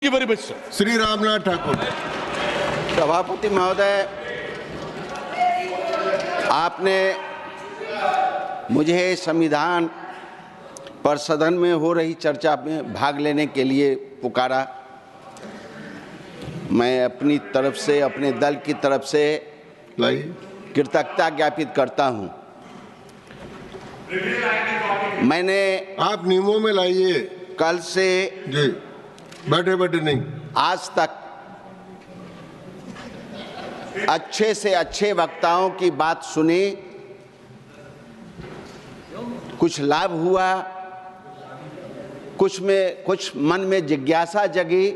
श्री रामनाथ ठाकुर। सभापति महोदय, आपने मुझे संविधान पर सदन में हो रही चर्चा में भाग लेने के लिए पुकारा। मैं अपनी तरफ से, अपने दल की तरफ से कृतज्ञता ज्ञापित करता हूं। मैंने आप नियमों में लाइए। कल से जी, बैठे बैठे नहीं, आज तक अच्छे से अच्छे वक्ताओं की बात सुनी, कुछ लाभ हुआ, कुछ मन में जिज्ञासा जगी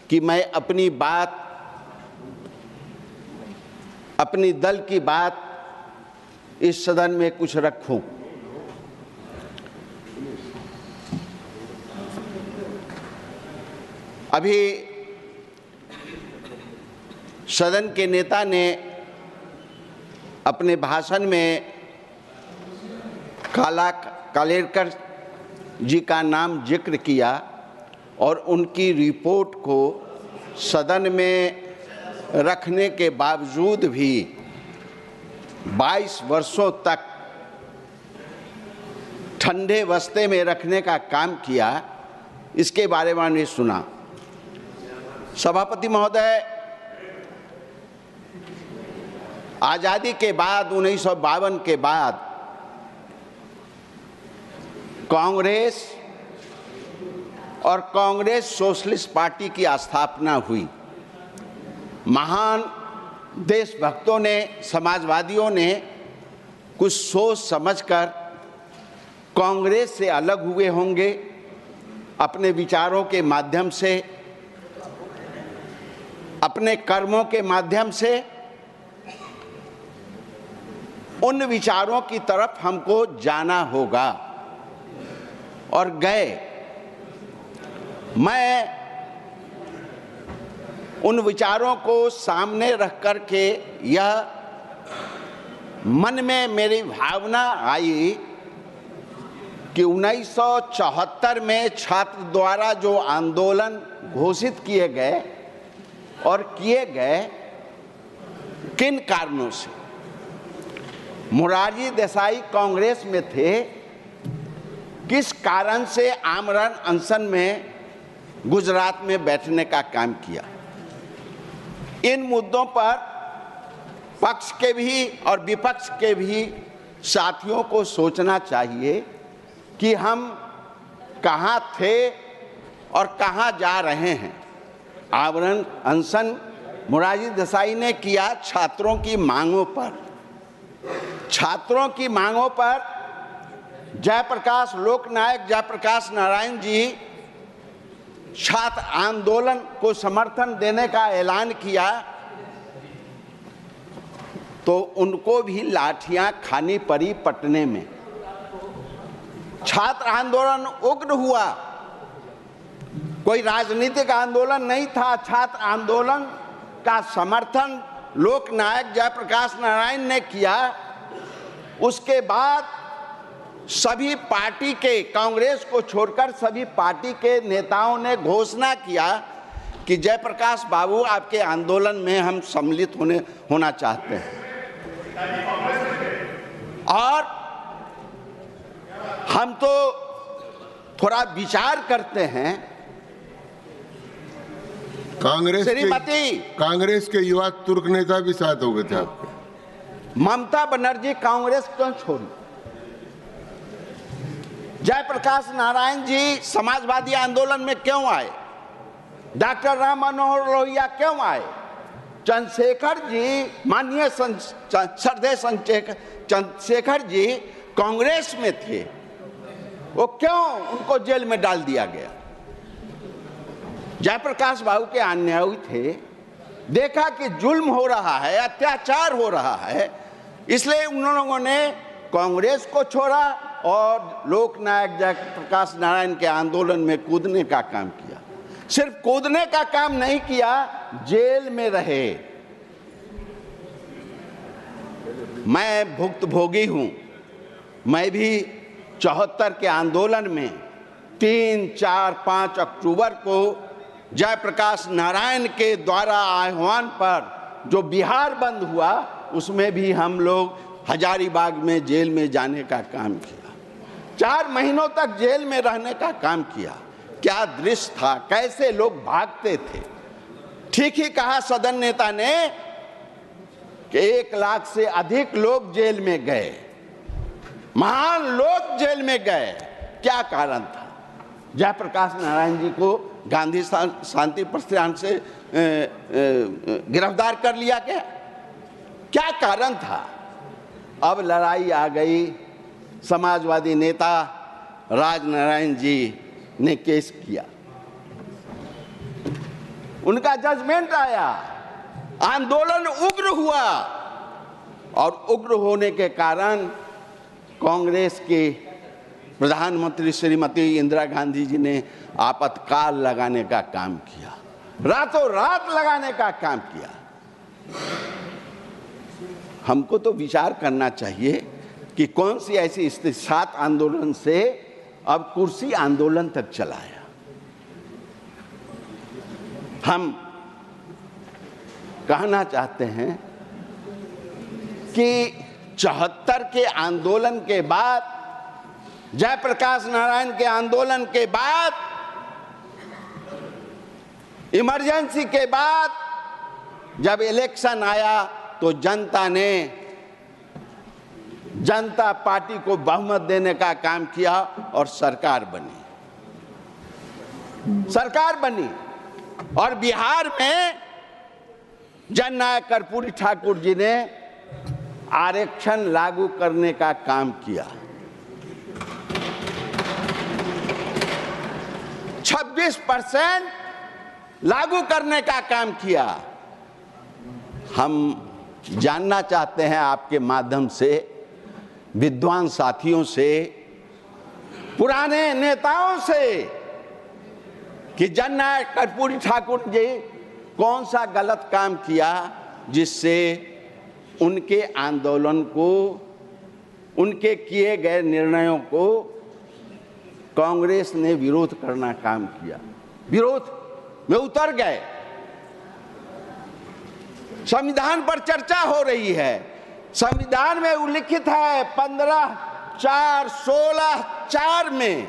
कि मैं अपनी बात, अपनी दल की बात इस सदन में कुछ रखूं। अभी सदन के नेता ने अपने भाषण में कालेलकर जी का नाम जिक्र किया और उनकी रिपोर्ट को सदन में रखने के बावजूद भी 22 वर्षों तक ठंडे बस्ते में रखने का काम किया। इसके बारे में हमने सुना। सभापति महोदय, आजादी के बाद 1952 के बाद कांग्रेस और कांग्रेस सोशलिस्ट पार्टी की स्थापना हुई। महान देशभक्तों ने, समाजवादियों ने कुछ सोच समझकर कांग्रेस से अलग हुए होंगे। अपने विचारों के माध्यम से, अपने कर्मों के माध्यम से उन विचारों की तरफ हमको जाना होगा और गए। मैं उन विचारों को सामने रख कर के यह मन में मेरी भावना आई कि 1974 में छात्र द्वारा जो आंदोलन घोषित किए गए और किए गए, किन कारणों से। मोरारजी देसाई कांग्रेस में थे, किस कारण से आमरण अनशन में गुजरात में बैठने का काम किया। इन मुद्दों पर पक्ष के भी और विपक्ष के भी साथियों को सोचना चाहिए कि हम कहाँ थे और कहाँ जा रहे हैं। आमरण अनशन मोरारजी देसाई ने किया छात्रों की मांगों पर। छात्रों की मांगों पर जयप्रकाश, लोकनायक जयप्रकाश नारायण जी छात्र आंदोलन को समर्थन देने का ऐलान किया तो उनको भी लाठियां खानी पड़ी पटने में। छात्र आंदोलन उग्र हुआ, कोई राजनीतिक आंदोलन नहीं था। छात्र आंदोलन का समर्थन लोकनायक जयप्रकाश नारायण ने किया। उसके बाद सभी पार्टी के, कांग्रेस को छोड़कर सभी पार्टी के नेताओं ने घोषणा किया कि जयप्रकाश बाबू, आपके आंदोलन में हम सम्मिलित होना चाहते हैं। और हम तो थोड़ा विचार करते हैं। कांग्रेस के युवा तुर्क नेता भी साथ हो गए थे आपके। ममता बनर्जी कांग्रेस क्यों छोड़ी? जयप्रकाश नारायण जी समाजवादी आंदोलन में क्यों आए? डॉक्टर राम मनोहर लोहिया क्यों आए? चंद्रशेखर जी, माननीय श्रद्धेय चंद्रशेखर जी कांग्रेस में थे, वो क्यों उनको जेल में डाल दिया गया? जयप्रकाश बाबू के अनुयायी थे, देखा कि जुल्म हो रहा है, अत्याचार हो रहा है, इसलिए उन लोगों ने कांग्रेस को छोड़ा और लोकनायक जयप्रकाश नारायण के आंदोलन में कूदने का काम किया। सिर्फ कूदने का काम नहीं किया, जेल में रहे। मैं भुक्तभोगी हूं। मैं भी 74 के आंदोलन में 3, 4, 5 अक्टूबर को जयप्रकाश नारायण के द्वारा आह्वान पर जो बिहार बंद हुआ, उसमें भी हम लोग हजारीबाग में जेल में जाने का काम किया, 4 महीनों तक जेल में रहने का काम किया। क्या दृश्य था, कैसे लोग भागते थे। ठीक ही कहा सदन नेता ने कि 1 लाख से अधिक लोग जेल में गए, महान लोग जेल में गए। क्या कारण था? जयप्रकाश नारायण जी को गांधी शांति प्रस्थान से गिरफ्तार कर लिया गया। क्या कारण था? अब लड़ाई आ गई, समाजवादी नेता राजनारायण जी ने केस किया, उनका जजमेंट आया, आंदोलन उग्र हुआ और उग्र होने के कारण कांग्रेस के प्रधानमंत्री श्रीमती इंदिरा गांधी जी ने आपातकाल लगाने का काम किया, रातों रात लगाने का काम किया। हमको तो विचार करना चाहिए कि कौन सी ऐसी स्थिति 7 आंदोलन से अब कुर्सी आंदोलन तक चलाया। हम कहना चाहते हैं कि 74 के आंदोलन के बाद, जयप्रकाश नारायण के आंदोलन के बाद, इमरजेंसी के बाद जब इलेक्शन आया तो जनता ने जनता पार्टी को बहुमत देने का काम किया और सरकार बनी। और बिहार में जननायक कर्पूरी ठाकुर जी ने आरक्षण लागू करने का काम किया। 26% लागू करने का काम किया। हम जानना चाहते हैं आपके माध्यम से, विद्वान साथियों से, पुराने नेताओं से, कि जननायक कर्पूरी ठाकुर जी कौन सा गलत काम किया जिससे उनके आंदोलन को, उनके किए गए निर्णयों को कांग्रेस ने विरोध करना काम किया, विरोध में उतर गए। संविधान पर चर्चा हो रही है, संविधान में उल्लिखित है 15/4/16 में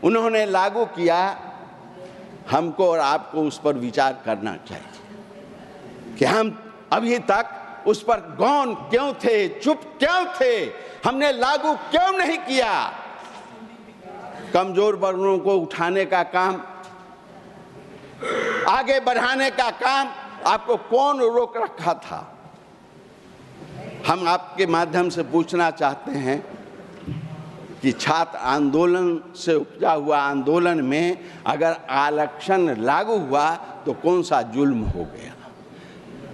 उन्होंने लागू किया। हमको और आपको उस पर विचार करना चाहिए कि हम अभी तक उस पर गौन क्यों थे, चुप क्यों थे, हमने लागू क्यों नहीं किया। कमजोर वर्गों को उठाने का काम, आगे बढ़ाने का काम आपको कौन रोक रखा था? हम आपके माध्यम से पूछना चाहते हैं कि छात्र आंदोलन से उपजा हुआ आंदोलन में अगर आरक्षण लागू हुआ तो कौन सा जुल्म हो गया?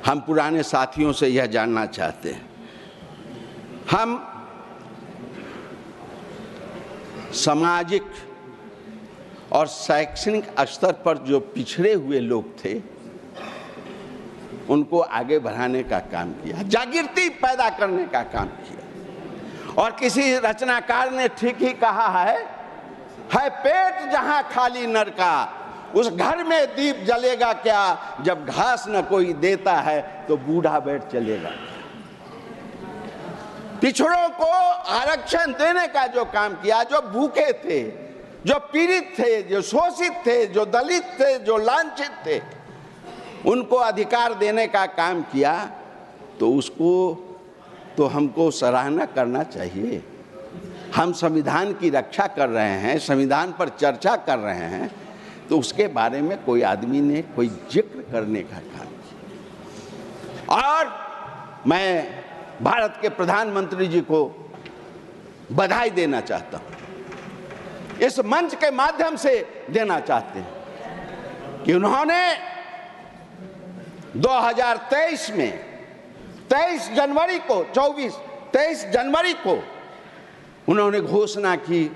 हम पुराने साथियों से यह जानना चाहते हैं। हम सामाजिक और शैक्षणिक स्तर पर जो पिछड़े हुए लोग थे उनको आगे बढ़ाने का काम किया, जागृति पैदा करने का काम किया। और किसी रचनाकार ने ठीक ही कहा है पेट जहां खाली नर का, उस घर में दीप जलेगा क्या, जब घास न कोई देता है तो बूढ़ा बैठ चलेगा। पिछड़ों को आरक्षण देने का जो काम किया, जो भूखे थे, जो पीड़ित थे, जो शोषित थे, जो दलित थे, जो लांछित थे, उनको अधिकार देने का काम किया, तो उसको तो हमको सराहना करना चाहिए। हम संविधान की रक्षा कर रहे हैं, संविधान पर चर्चा कर रहे हैं, तो उसके बारे में कोई आदमी ने कोई जिक्र करने का काम किया। और मैं भारत के प्रधानमंत्री जी को बधाई देना चाहता हूं, इस मंच के माध्यम से देना चाहते हैं कि उन्होंने 2023 में 23 जनवरी को उन्होंने घोषणा की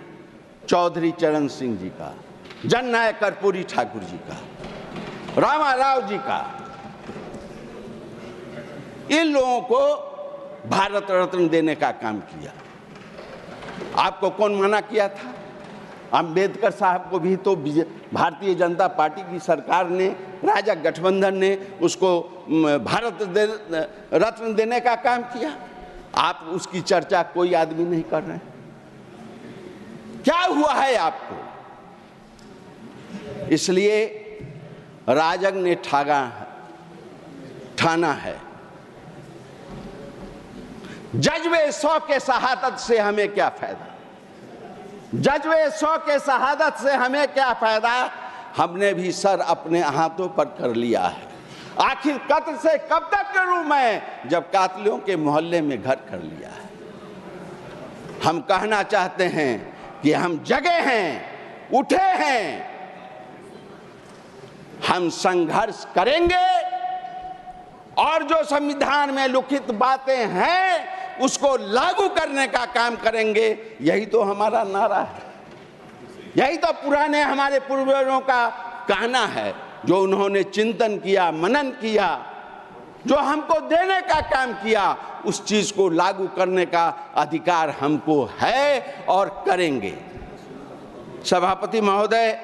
चौधरी चरण सिंह जी का, जननायक कर्पूरी ठाकुर जी का, रामाराव जी का, इन लोगों को भारत रत्न देने का काम किया। आपको कौन मना किया था? अंबेडकर साहब को भी तो भारतीय जनता पार्टी की सरकार ने, राजग गठबंधन ने उसको भारत रत्न देने का काम किया। आप उसकी चर्चा कोई आदमी नहीं कर रहे हैं। क्या हुआ है आपको? इसलिए राजग ने ठाना है, जज्बे 100 के शहादत से हमें क्या फायदा, जज्बे 100 के शहादत से हमें क्या फायदा। हमने भी सर अपने हाथों पर कर लिया है। आखिर कत्ल से कब तक करूं मैं, जब कातिलों के मोहल्ले में घर कर लिया है। हम कहना चाहते हैं कि हम जगे हैं, उठे हैं, हम संघर्ष करेंगे और जो संविधान में लिखित बातें हैं उसको लागू करने का काम करेंगे। यही तो हमारा नारा है, यही तो पुराने हमारे पूर्वजों का कहना है, जो उन्होंने चिंतन किया, मनन किया, जो हमको देने का काम किया, उस चीज को लागू करने का अधिकार हमको है और करेंगे। सभापति महोदय,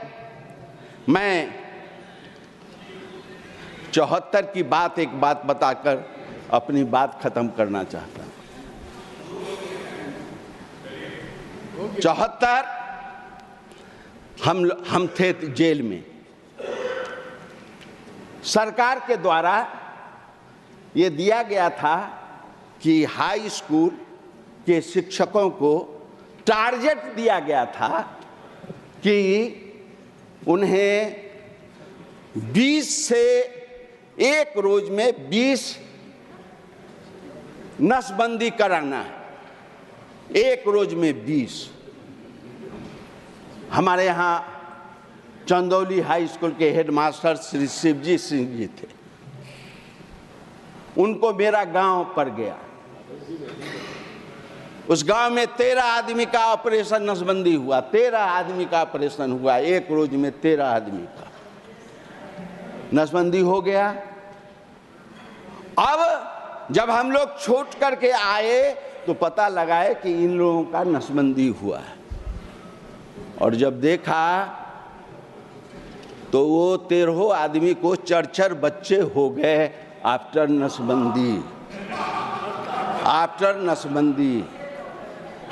मैं 74 की बात एक बात बताकर अपनी बात खत्म करना चाहता हूं। 74 हम थे जेल में। सरकार के द्वारा ये दिया गया था कि हाई स्कूल के शिक्षकों को टारगेट दिया गया था कि उन्हें 20 से एक रोज में 20 नसबंदी कराना है, एक रोज में 20। हमारे यहाँ चंदौली हाई स्कूल के हेडमास्टर श्री शिवजी सिंह जी थे, उनको मेरा गांव पड़ गया। उस गांव में 13 आदमी का ऑपरेशन नसबंदी हुआ, 13 आदमी का ऑपरेशन हुआ, एक रोज में 13 आदमी का नसबंदी हो गया। अब जब हम लोग छोड़ करके आए तो पता लगाए कि इन लोगों का नसबंदी हुआ है, और जब देखा तो वो 13 आदमी को 4 बच्चे हो गए आफ्टर नसबंदी। आफ्टर नसबंदी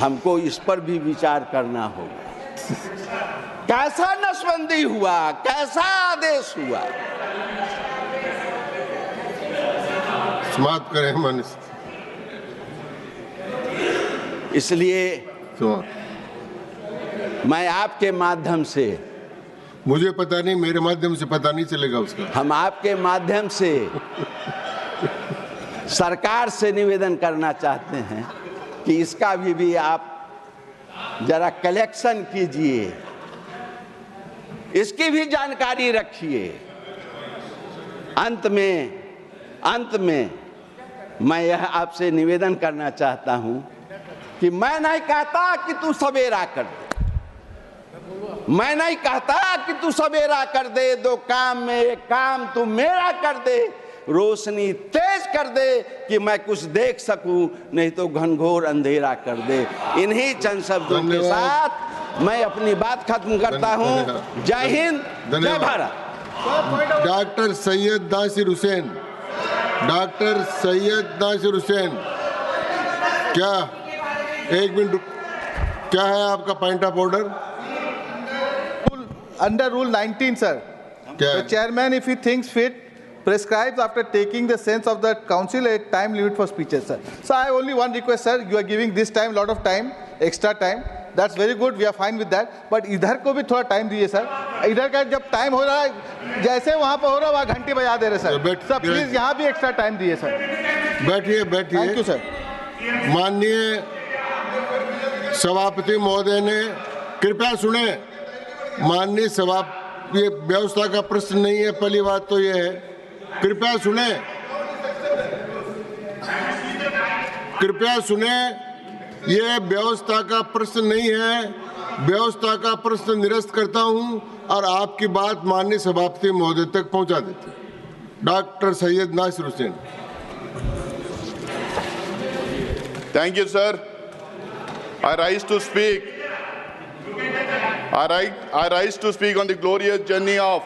हमको इस पर भी विचार करना होगा। कैसा नसबंदी हुआ, कैसा आदेश हुआ। समाप्त करें मनीष। इसलिए मैं आपके माध्यम से, मुझे पता नहीं, मेरे माध्यम से पता नहीं चलेगा उसका। हम आपके माध्यम से सरकार से निवेदन करना चाहते हैं कि इसका भी आप जरा कलेक्शन कीजिए, इसकी भी जानकारी रखिए। अंत में मैं यह आपसे निवेदन करना चाहता हूं कि मैं नहीं कहता कि तू सवेरा कर दे, मैं नहीं कहता कि तू सवेरा कर दे, 2 काम में एक काम तू मेरा कर दे, रोशनी तेज कर दे कि मैं कुछ देख सकूं, नहीं तो घनघोर अंधेरा कर दे। इन्हीं चंद शब्दों के साथ मैं अपनी बात खत्म करता हूं। जय हिंद, जय भारत। डॉक्टर सैयद नासिर हुसैन, डॉक्टर सैयद नासिर हुसैन, क्या एक मिनट, क्या है आपका point of order? Under Rule 19, sir, the chairman, if he thinks fit, prescribes after taking the sense of the council a time limit for speeches, sir. So I have only one request, sir. You are giving this time lot of time, extra time. That's very good. We are fine with that. But इधर को भी थोड़ा time दीजिए sir. इधर का जब time हो रहा है, जैसे वहाँ पर हो रहा है वहाँ घंटी बजा दे रहे सर। सर प्लीज यहाँ भी एक्स्ट्रा टाइम दीजिए सर। बैठिए बैठिए। Thank you sir. माननीय सभापति महोदय ने, कृपया सुने। माननीय सभापति, ये व्यवस्था का प्रश्न नहीं है, पहली बात तो ये है, कृपया सुने, कृपया सुने। ये व्यवस्था का प्रश्न नहीं है, व्यवस्था का प्रश्न निरस्त करता हूं और आपकी बात माननीय सभापति महोदय तक पहुंचा देते हैं। Doctor Syed Nasir Hussain. Thank you, sir. I rise to speak I rise to speak on the glorious journey of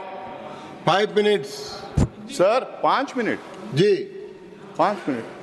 5 minutes. Sir, 5 minutes. जी 5 minutes.